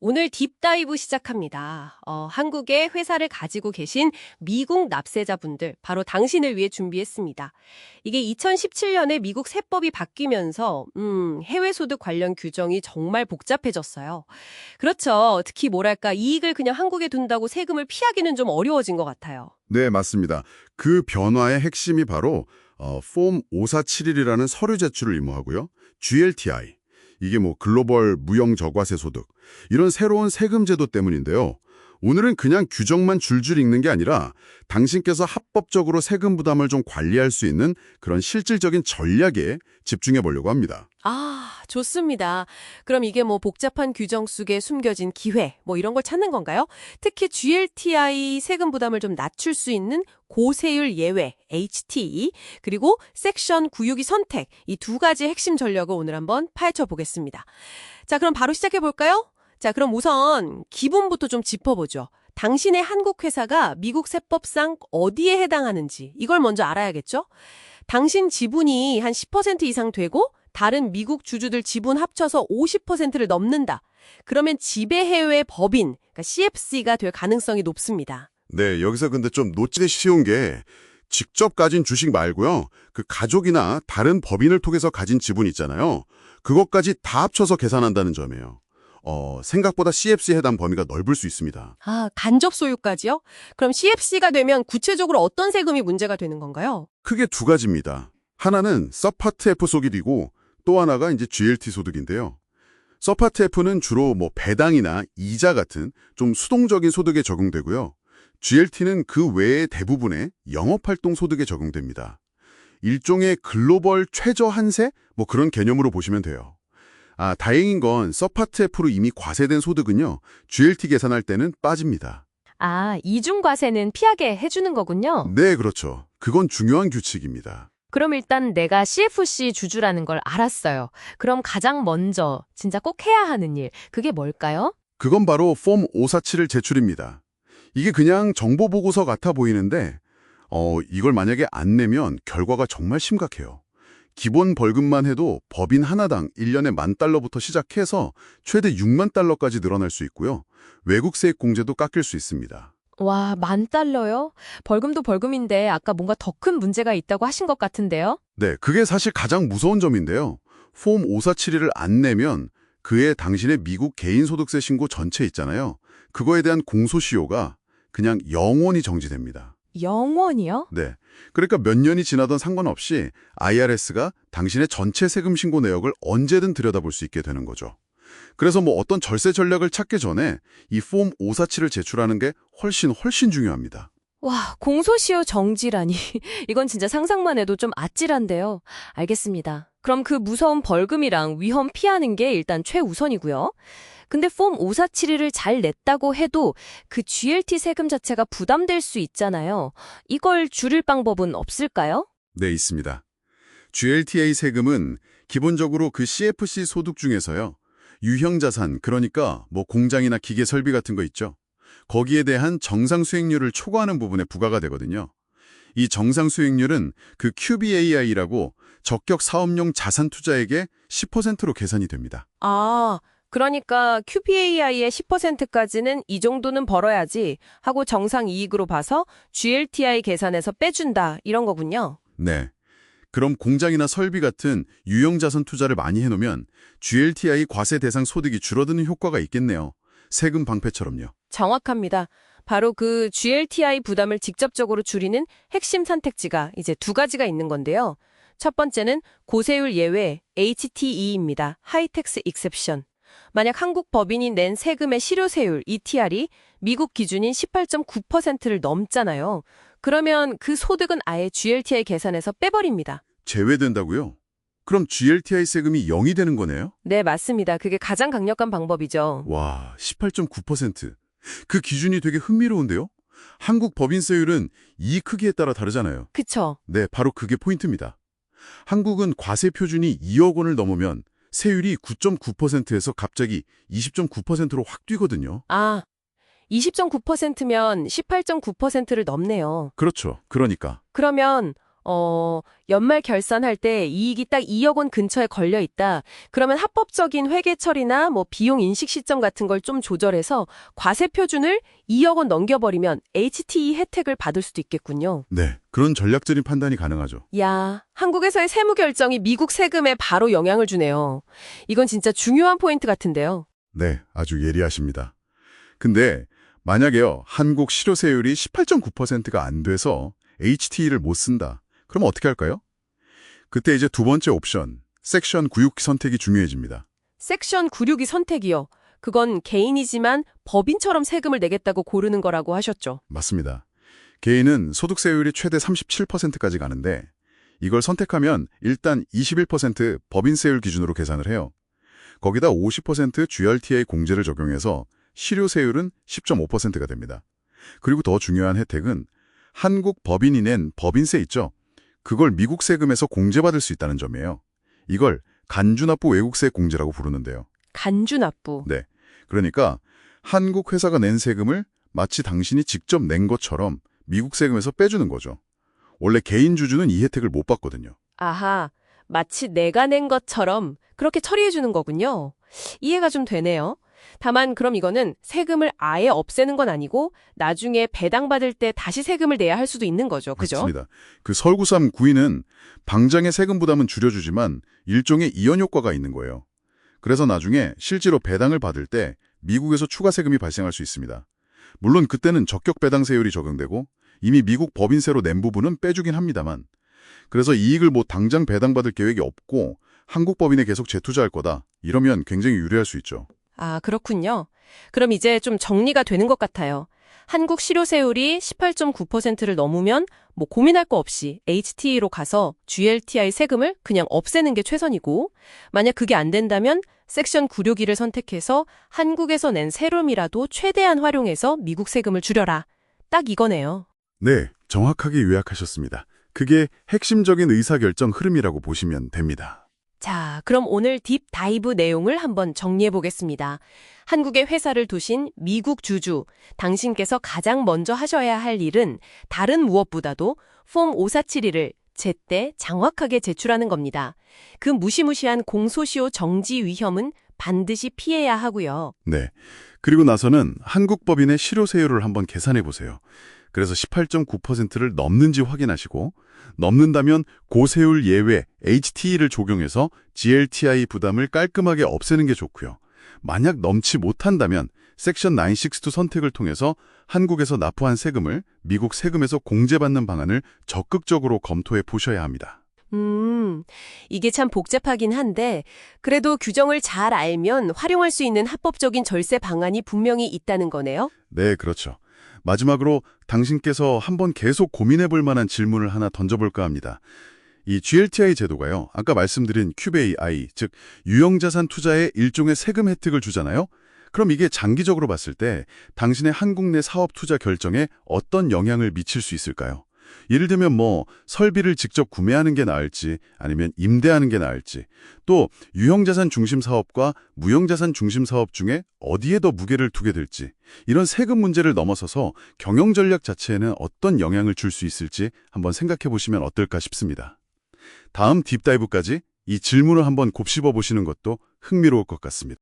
오늘 딥다이브 시작합니다. 한국에 회사를 가지고 계신 미국 납세자분들, 바로 당신을 위해 준비했습니다. 이게 2017년에 미국 세법이 바뀌면서 해외 소득 관련 규정이 정말 복잡해졌어요. 그렇죠. 특히 뭐랄까 이익을 그냥 한국에 둔다고 세금을 피하기는 좀 어려워진 것 같아요. 네, 맞습니다. 그 변화의 핵심이 바로 폼 5471이라는 서류 제출을 의무하고요. GLTI, 이게 글로벌 무형 저과세 소득, 이런 새로운 세금 제도 때문인데요. 오늘은 그냥 규정만 줄줄 읽는 게 아니라 당신께서 합법적으로 세금 부담을 좀 관리할 수 있는 그런 실질적인 전략에 집중해 보려고 합니다. 아, 좋습니다. 그럼 이게 복잡한 규정 속에 숨겨진 기회, 이런 걸 찾는 건가요? 특히 GLTI 세금 부담을 좀 낮출 수 있는 고세율 예외, HT, 그리고 섹션 962 선택, 이 두 가지 핵심 전략을 오늘 한번 파헤쳐 보겠습니다. 자, 그럼 바로 시작해 볼까요? 자, 그럼 우선 기본부터 좀 짚어보죠. 당신의 한국 회사가 미국 세법상 어디에 해당하는지 이걸 먼저 알아야겠죠? 당신 지분이 한 10% 이상 되고 다른 미국 주주들 지분 합쳐서 50%를 넘는다. 그러면 지배해외 법인, 그러니까 CFC가 될 가능성이 높습니다. 네, 여기서 근데 좀 놓치기 쉬운 게 직접 가진 주식 말고요. 그 가족이나 다른 법인을 통해서 가진 지분 있잖아요. 그것까지 다 합쳐서 계산한다는 점이에요. 생각보다 CFC 해당 범위가 넓을 수 있습니다. 아, 간접 소유까지요? 그럼 CFC가 되면 구체적으로 어떤 세금이 문제가 되는 건가요? 크게 두 가지입니다. 하나는 서파트 F 소득이고 또 하나가 이제 GLT 소득인데요. 서파트 F는 주로 배당이나 이자 같은 좀 수동적인 소득에 적용되고요. GLT는 그 외의 대부분의 영업활동 소득에 적용됩니다. 일종의 글로벌 최저 한세? 그런 개념으로 보시면 돼요. 다행인 건 서파트 F로 이미 과세된 소득은요. GLT 계산할 때는 빠집니다. 아, 이중과세는 피하게 해주는 거군요. 네, 그렇죠. 그건 중요한 규칙입니다. 그럼 일단 내가 CFC 주주라는 걸 알았어요. 그럼 가장 먼저 진짜 꼭 해야 하는 일, 그게 뭘까요? 그건 바로 폼 547을 제출입니다. 이게 그냥 정보보고서 같아 보이는데 이걸 만약에 안 내면 결과가 정말 심각해요. 기본 벌금만 해도 법인 하나당 1년에 $10,000부터 시작해서 최대 $60,000까지 늘어날 수 있고요. 외국 세액 공제도 깎일 수 있습니다. 와, $10,000요? 벌금도 벌금인데 아까 뭔가 더 큰 문제가 있다고 하신 것 같은데요? 네, 그게 사실 가장 무서운 점인데요. 폼 5471을 안 내면 그에 당신의 미국 개인소득세 신고 전체 있잖아요. 그거에 대한 공소시효가 그냥 영원히 정지됩니다. 영원이요? 네. 그러니까 몇 년이 지나던 상관없이 IRS가 당신의 전체 세금 신고 내역을 언제든 들여다볼 수 있게 되는 거죠. 그래서 어떤 절세 전략을 찾기 전에 이 폼 547을 제출하는 게 훨씬 중요합니다. 와, 공소시효 정지라니. 이건 진짜 상상만 해도 좀 아찔한데요. 알겠습니다. 그럼 그 무서운 벌금이랑 위험 피하는 게 일단 최우선이고요. 근데 폼 5471을 잘 냈다고 해도 그 GLT 세금 자체가 부담될 수 있잖아요. 이걸 줄일 방법은 없을까요? 네, 있습니다. GLTA 세금은 기본적으로 그 CFC 소득 중에서요. 유형자산, 그러니까 공장이나 기계 설비 같은 거 있죠. 거기에 대한 정상 수익률을 초과하는 부분에 부과가 되거든요. 이 정상 수익률은 그 QBAI라고 적격 사업용 자산 투자액의 10%로 계산이 됩니다. 아, 그러니까 QPAI의 10%까지는 이 정도는 벌어야지 하고 정상 이익으로 봐서 GLTI 계산에서 빼준다 이런 거군요. 네. 그럼 공장이나 설비 같은 유형자산 투자를 많이 해놓으면 GLTI 과세 대상 소득이 줄어드는 효과가 있겠네요. 세금 방패처럼요. 정확합니다. 바로 그 GLTI 부담을 직접적으로 줄이는 핵심 선택지가 이제 두 가지가 있는 건데요. 첫 번째는 고세율 예외 HTE입니다. 하이텍스 익셉션. 만약 한국 법인이 낸 세금의 실효세율 ETR이 미국 기준인 18.9%를 넘잖아요. 그러면 그 소득은 아예 GLTI 계산에서 빼버립니다. 제외된다고요? 그럼 GLTI 세금이 0이 되는 거네요? 네, 맞습니다. 그게 가장 강력한 방법이죠. 와, 18.9%. 그 기준이 되게 흥미로운데요? 한국 법인세율은 이 크기에 따라 다르잖아요. 그쵸? 네, 바로 그게 포인트입니다. 한국은 과세 표준이 2억 원을 넘으면 세율이 9.9%에서 갑자기 20.9%로 확 뛰거든요. 아, 20.9%면 18.9%를 넘네요. 그렇죠. 그러니까. 그러면 연말 결산할 때 이익이 딱 2억 원 근처에 걸려 있다. 그러면 합법적인 회계 처리나 뭐 비용 인식 시점 같은 걸 좀 조절해서 과세 표준을 2억 원 넘겨버리면 HTE 혜택을 받을 수도 있겠군요. 네, 그런 전략적인 판단이 가능하죠. 야, 한국에서의 세무 결정이 미국 세금에 바로 영향을 주네요. 이건 진짜 중요한 포인트 같은데요. 네, 아주 예리하십니다. 근데 만약에요, 한국 실효세율이 18.9%가 안 돼서 HTE를 못 쓴다. 그럼 어떻게 할까요? 그때 이제 두 번째 옵션, 섹션 96 선택이 중요해집니다. 섹션 96이 선택이요. 그건 개인이지만 법인처럼 세금을 내겠다고 고르는 거라고 하셨죠. 맞습니다. 개인은 소득세율이 최대 37%까지 가는데 이걸 선택하면 일단 21% 법인세율 기준으로 계산을 해요. 거기다 50% GRTA 공제를 적용해서 실효세율은 10.5%가 됩니다. 그리고 더 중요한 혜택은 한국 법인이 낸 법인세 있죠? 그걸 미국 세금에서 공제받을 수 있다는 점이에요. 이걸 간주납부 외국세 공제라고 부르는데요. 간주납부. 네. 그러니까 한국 회사가 낸 세금을 마치 당신이 직접 낸 것처럼 미국 세금에서 빼주는 거죠. 원래 개인 주주는 이 혜택을 못 받거든요. 아하, 마치 내가 낸 것처럼 그렇게 처리해 주는 거군요. 이해가 좀 되네요. 다만 그럼 이거는 세금을 아예 없애는 건 아니고 나중에 배당받을 때 다시 세금을 내야 할 수도 있는 거죠. 그죠? 맞습니다. 그 설구삼 9위는 당장의 세금 부담은 줄여주지만 일종의 이연 효과가 있는 거예요. 그래서 나중에 실제로 배당을 받을 때 미국에서 추가 세금이 발생할 수 있습니다. 물론 그때는 적격 배당 세율이 적용되고 이미 미국 법인세로 낸 부분은 빼주긴 합니다만, 그래서 이익을 뭐 당장 배당받을 계획이 없고 한국 법인에 계속 재투자할 거다, 이러면 굉장히 유리할 수 있죠. 아, 그렇군요. 그럼 이제 좀 정리가 되는 것 같아요. 한국 실효세율이 18.9%를 넘으면 뭐 고민할 거 없이 HTE로 가서 GLTI 세금을 그냥 없애는 게 최선이고, 만약 그게 안 된다면 섹션 962를 선택해서 한국에서 낸 세금이라도 최대한 활용해서 미국 세금을 줄여라. 딱 이거네요. 네, 정확하게 요약하셨습니다. 그게 핵심적인 의사결정 흐름이라고 보시면 됩니다. 자, 그럼 오늘 딥 다이브 내용을 한번 정리해 보겠습니다. 한국에 회사를 두신 미국 주주, 당신께서 가장 먼저 하셔야 할 일은 다른 무엇보다도 폼 5472를 제때 정확하게 제출하는 겁니다. 그 무시무시한 공소시효 정지 위험은 반드시 피해야 하고요. 네, 그리고 나서는 한국 법인의 실효세율을 한번 계산해 보세요. 그래서 18.9%를 넘는지 확인하시고, 넘는다면 고세율 예외 HTE를 적용해서 GLTI 부담을 깔끔하게 없애는 게 좋고요. 만약 넘지 못한다면 섹션 962 선택을 통해서 한국에서 납부한 세금을 미국 세금에서 공제받는 방안을 적극적으로 검토해 보셔야 합니다. 이게 참 복잡하긴 한데 그래도 규정을 잘 알면 활용할 수 있는 합법적인 절세 방안이 분명히 있다는 거네요. 네, 그렇죠. 마지막으로 당신께서 한번 계속 고민해 볼 만한 질문을 하나 던져볼까 합니다. 이 GLTI 제도가요, 아까 말씀드린 QBAI, 즉 유형자산 투자에 일종의 세금 혜택을 주잖아요. 그럼 이게 장기적으로 봤을 때 당신의 한국 내 사업 투자 결정에 어떤 영향을 미칠 수 있을까요? 예를 들면 뭐 설비를 직접 구매하는 게 나을지 아니면 임대하는 게 나을지, 또 유형자산 중심 사업과 무형자산 중심 사업 중에 어디에 더 무게를 두게 될지, 이런 세금 문제를 넘어서서 경영 전략 자체에는 어떤 영향을 줄 수 있을지 한번 생각해 보시면 어떨까 싶습니다. 다음 딥다이브까지 이 질문을 한번 곱씹어 보시는 것도 흥미로울 것 같습니다.